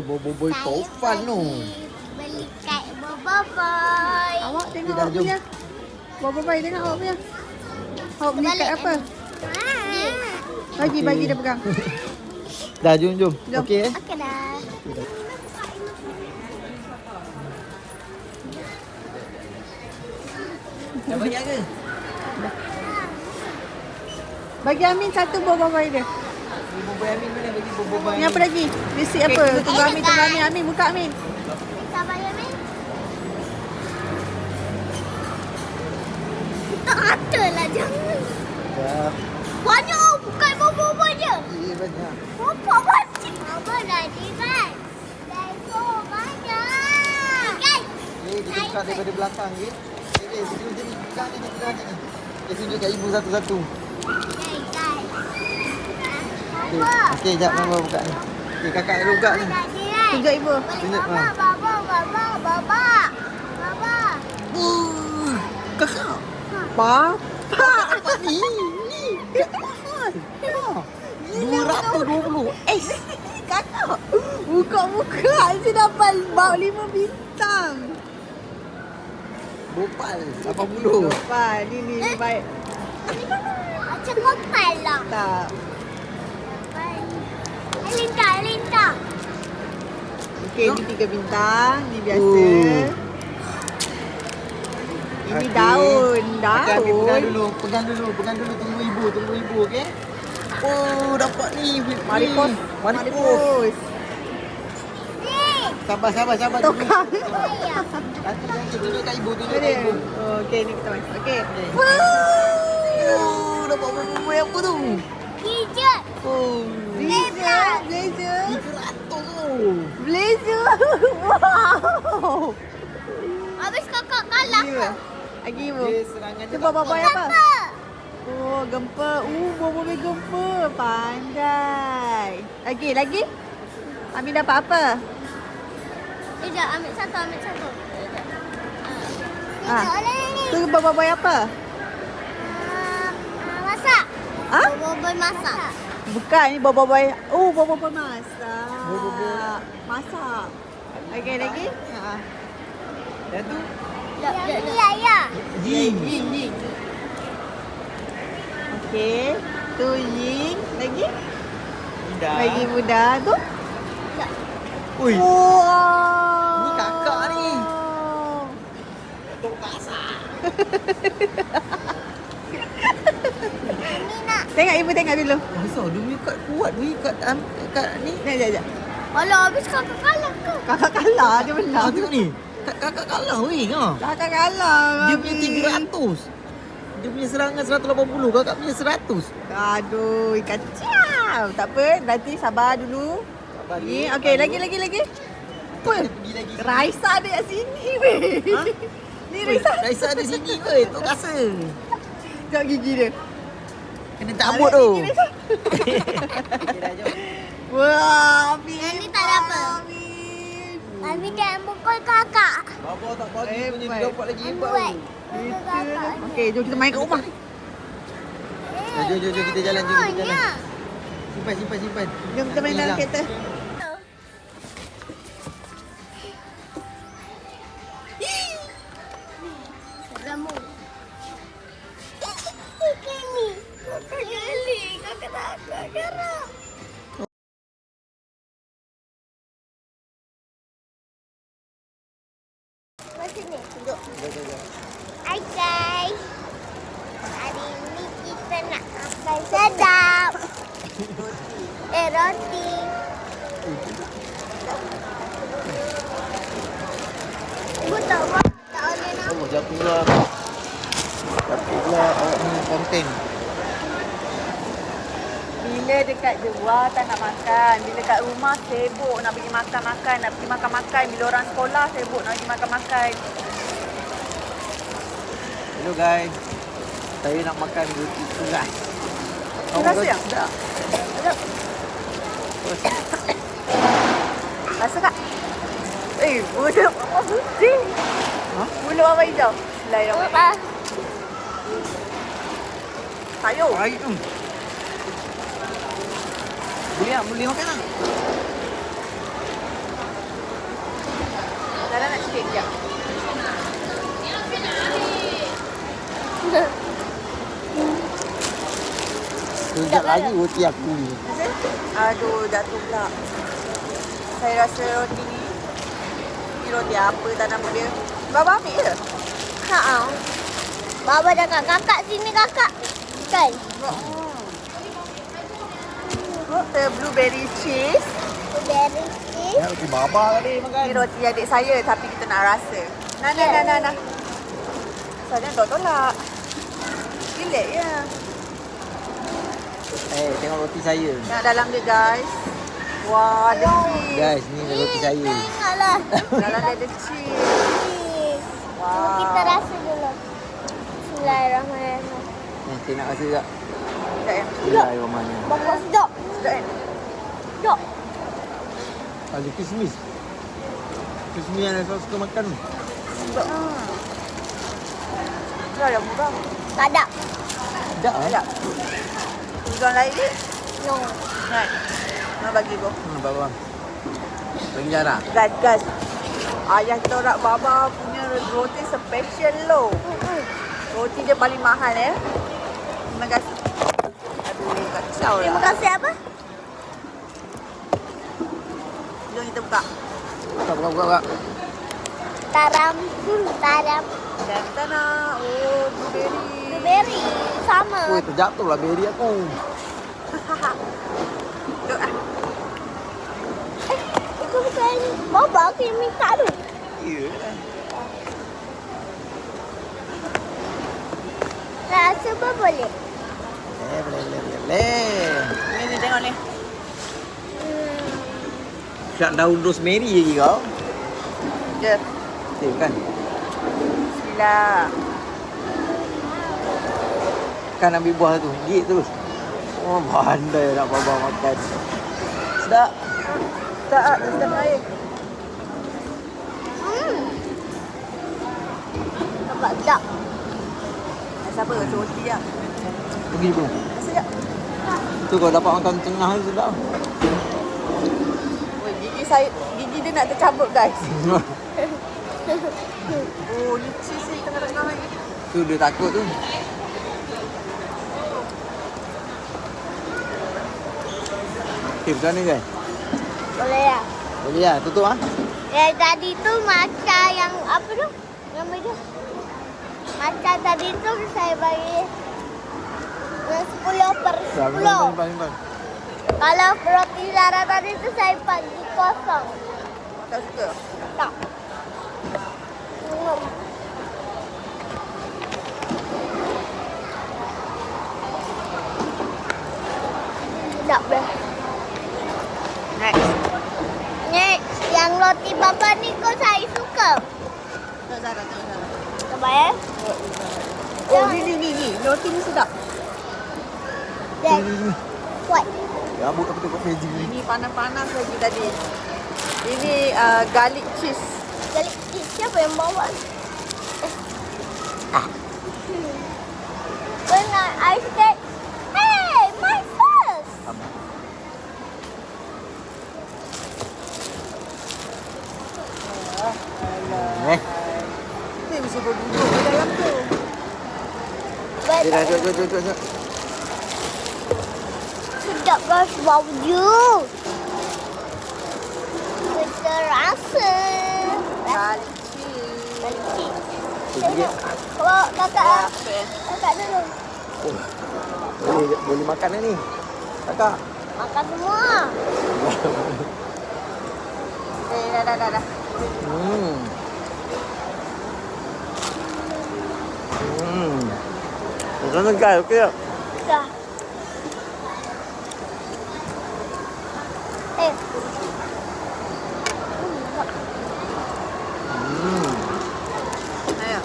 Boboiboy Toffan tu. Beli kat Boboiboy. Awak tengok awak punya. Boboiboy tengok awak punya. Awak beli kat apa? Bagi dia pegang. Dah jom. Okey Okey dah. Dah banyak ke? Bagi Amin satu boboiboy dia. Boboiboy Amin mana bagi boboiboy. Ni apa lagi? Bisi apa? Tunggu Amin. Amin buka Amin. Sabar ya, Min. Tak ada lah, jangan. Dah. Banyak bukan Boboiboy je. Ya banyak. Bapak banyak. Abang dah kan? Dah banyak. Kan? Kita buka daripada belakang ni. Sini buka ni kita ni. Kita tunjuk kat ibu satu-satu. Kan? Okey, jap mama buka ni. Okey, kakak dulu buka ni. Tunjuk ibu. Tunjuk Baba. Kakak. Apa? Apa ni? Ni. Mahal. 220. Kakak. Buka. Saya dapat bau 5 bintang. Bopal 80. Lepas ni baik. Macam kopal lah. Tak. Lintang. Okey, ni 3 bintang. Ni biasa. Ini Okey. daun. Okey, ambil pegang dulu. Tunggu ibu, okey? Oh, dapat ni. Maripos. Sabar dulu. Tukang. Nanti tunjuk kat ibu. Oh, okey, ni kita main. Okey. Oh, dapat boboiboy apa tu? Gadget. Oh, Blazer. 300 tu. Blazer. Wow. Habis kakak kalah ke? Lagi ibu. Dia serangan Tu dia boboiboy apa? Apa? Oh, gempa. Boboiboy gempa. Pandai. Lagi? Amin dapat apa? Sekejap, ambil satu. Ah. Ni. Tu boboiboy apa? Masak. Ha? Boboiboy masak. Bukan, ni boboiboy. Oh, boboiboy masak. Boboiboy. Masak. Okey, lagi? Ha. Dah tu. Ya. Ying. Okey. Tu Ying. Lagi? Dah. Bagi muda tu. Ui. Wow. Ni kakak ni. Tok kasar. Amina. Tengok ibu tengok dulu. Besar dia punya kad kuat ni kat ni. Sekejap. Alah, habis kakak kalah ke? Kakak kalah, dia Ah, menang. tengok ni. Kakak kalah weh. Ha. Kakak kalah. Dia Mami. punya 300. Dia punya serangan 180. Kakak punya 100. Aduh, kacau. Tak apa, nanti sabar dulu. Sabar Ni, dulu. okey, lagi. Apa? Pergi lagi. Raisa ada kat sini weh. Ha? Ni Raisa. Raisa ada sini weh. Tok kasar. Tengok gigi dia. Kena cabut tu. Gigi Raisa. Wah, Amin. Yang ni tak ada apa. Amin. Amin jangan pukul kakak. Bapa tak bagi punya Hebat. dia dapat lagi hebat Buat. tu. Pukul kakak. Okey, jom kita main kat rumah. Jom kita jalan. Simpan. Jom kita main dalam kereta. Ramu. Kini. Kakak takut gerak. Macam ni. Duduk. Hai guys. Hari ni kita nak makan sedap. roti. Ibu tak buat. Tak boleh nak. Oh, jatuh pula. Jatuh pula awak ni konten. Bila dekat luar tak nak makan. Bila kat rumah sibuk nak pergi makan-makan. Nak pergi makan-makan. Bila orang sekolah sibuk nak pergi makan-makan. Hello guys. Saya nak makan roti sulas. Rasa yang? Sedap. Sedap. Rasa tak? Mulut apa putih? Ha? Mulut apa hijau? Bismillahirrahmanirrahim. Sayur. Air tu. Boleh makan lah. Dah nak sikit sekejap. Sekejap lagi roti aku ni. Aduh, jatuh pula. Saya rasa roti ni roti apa tak nama dia. Baba ambil je. Ha. Baba cakap kakak sini kakak. Kan? The blueberry cheese. Blueberry cheese. Ya, roti baba tadi makan. Ni roti adik saya tapi kita nak rasa. Nah. Saya tak tolak. Relax je. Tengok roti saya. Yang dalam dia guys. Wah, ada cheese. Guys, ni roti saya. Tak ingatlah. Dalam dia ada cheese. Cheese. Wow. Cuma kita rasa dulu. Bismillahirrahmanirrahim. Saya nak rasa sekejap. Sedap kan? Bismillahirrahmanirrahim. Bapa sedap. Sedap kan? Sedap. Ada kismis. Kismis yang saya suka makan tu. Sedap. Dah dah murah. Tak ada. Sedap lah. Sedap. Tujuan lain ni? No. Kan? Nak bagi kau. Baba. Bagi jarak. Guys. Ayah kita orang Baba punya roti special low. Roti dia paling mahal Terima kasih. Aduh, kacau lah. Terima kasih apa? Jom kita buka. Buka. Taram. Taram. Dan tanah. Oh, blueberry. Blueberry. Sama. Oi, terjatuh lah beri aku. Duk ah. Itu bukan Baba aku yang minta tu. Ya. Rasa apa boleh? Boleh. Ni tengok ni. Syak daun rosemary lagi kau. Je. Kan? Bismillah. Kan ambil buah tu, gigit terus. Oh, pandai nak Baba makan. Sedap. Tak, sedap air. Nampak sedap. Rasa apa? Rasa roti lah. Pergi dulu. Rasa sekejap. Tu kau dapat makan tengah tu sedap. Oi, gigi dia nak tercabut guys. Oh, ni cheese ni tengah-tengah ni. Tu dia takut tu. Okay, macam mana guys? Boleh ya? Boleh lah, tutup ah. Yang tadi tu macam yang apa tu? Nama dia? Macam tadi tu saya bagi yang 10/10. Simpan. Kalau roti Zara tadi tu saya bagi kosong. Tak suka. Tak. Sedap dah. Next. Next, yang roti Baba ni kau saya suka. Tak Zara, tak Zara. Coba ya. Oh, ni. Roti ni sedap. Dan kuat. Rambut aku tengok meja ni. Ini panas-panas lagi tadi. Ini garlic cheese. Kali siapa yang bawa? When I said, hey, my first. Ni mesti berduduk di dalam tu. Dia dah duduk. Sedap ras baju. Kita rasa. Garlic cheese. Sikit. Kalau kakak Apa? dulu. Oh. Boleh makan dah ni. Kakak. Makan semua. Dah. Macam mana guys? Okey tak? Dah. Eh. Ayo.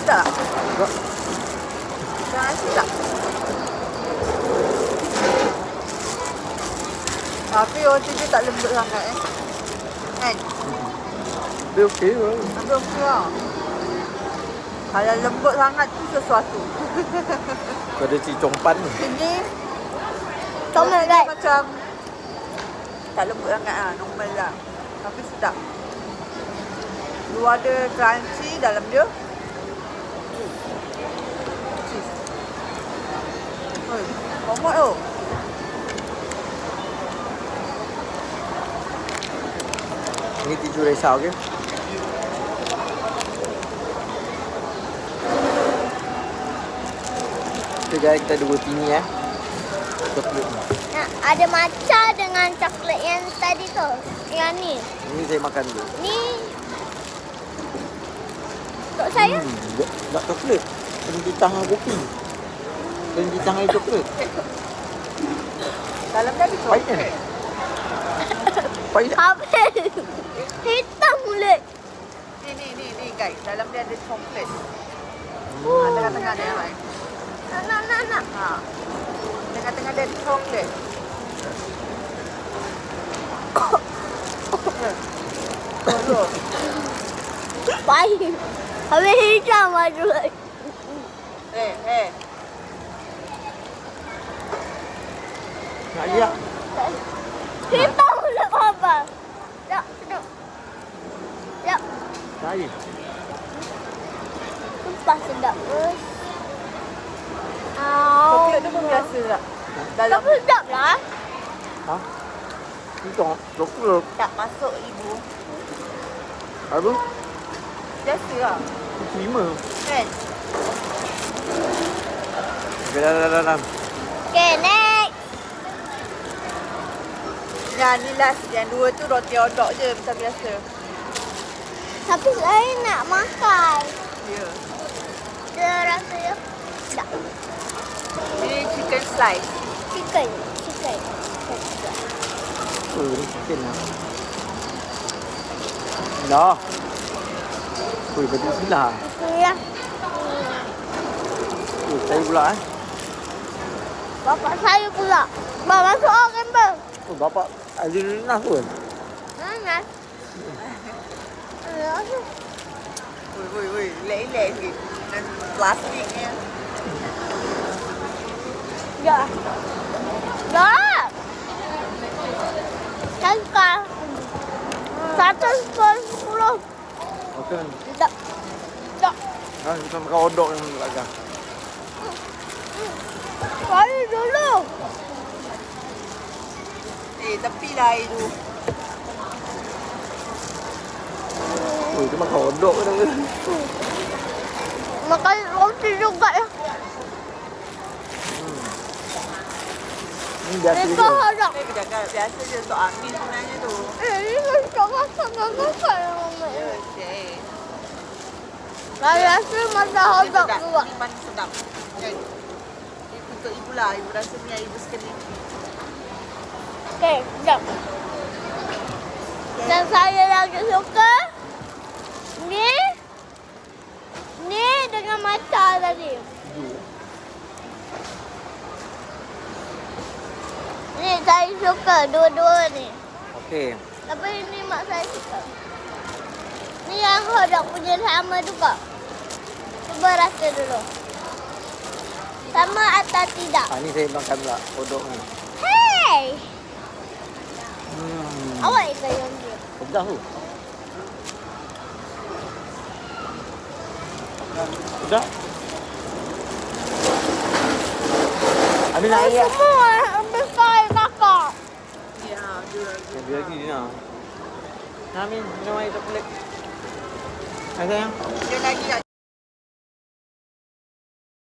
Sedap. Jangan sedap. Tapi roti dia tak lembut sangat kan? Dia okey ke? Tapi okey lah. Kalau lembut sangat tu sesuatu. Kau ada cik compan ni. Ini Comel roti dia guys. macam tak lembut sangat lah, normal lah. Tapi sedap. Luar dia crunchy, dalam dia cheese. Oi, komot tu. Ni tisu resau okey. Okay guys, kita ada roti ni coklat ni. Nah, ada matcha dengan coklat yang tadi tu. Yang ni. Ini saya makan dulu. Ni. Untuk saya. Tak coklat. Penjitang dengan kopi. Penjitang air coklat. Dalam dia ada Pahit kan? coklat. Pahit tak? Habis. Hitam mulut. Ni guys, dalam dia ada coklat. Tengah-tengah dia right. Nak. Ha. Tengah-tengah dia ada coklat. Pahit. Habis hitam mulut. Nak lihat? Hitam mulut apa? Tak, sedap. Tak. Saya. Sumpah sedap. Coklat tu pun biasa tak? Dalam Tapi sedap lah. Ha? Ini coklat. tak masuk ibu. Apa? Biasa lah. Terima. Kan? Okay, dah. Okay, next. Yang ni last. Yang dua tu roti odok je macam biasa. Tapi saya nak makan. Ya. Dia rasanya sedap. Ini chicken slice. Chicken. Oh, ni chicken lah. Dah. Ui, baju silah. Ya. Saya pula Bapak saya pula. Bapak masuk orang bang. Oh, bapak ada nas pun. Mana? Woi. Lek-lek sikit. Dan plastiknya. Ya. Dah. Tangkal. 110. Okey. Tak. Kan kita makan odok yang belakang. Saya dulu. Tepi lah air tu. Oh, dia makan odok ke tak? Makan roti juga ya. Ni biasa Mereka je. harap. Saya cakap biasa je untuk Amin sebenarnya tu. Ini tak masak yang mama. Ya, cik. Saya rasa masak hodok juga. Ini paling sedap. Kan? Untuk ibu lah. Ibu rasa ni ibu sekali. Okey, sekejap. Dan saya lagi suka ni dengan matcha tadi. Ni saya suka dua-dua ni. Okey. Tapi ni mak saya suka. Ni yang hodok punya sama juga. Cuba rasa dulu. Sama atau tidak? Ha, ni saya makan pula odok ni. Hey! Awak ikan yang dia. Pedas tu. Pedas. Ambil nak air. Semua besar kakak. Ya, dia. Dia lagi ni nak. Nak Amin, minum air tak pelik. Hai sayang. Dia lagi kat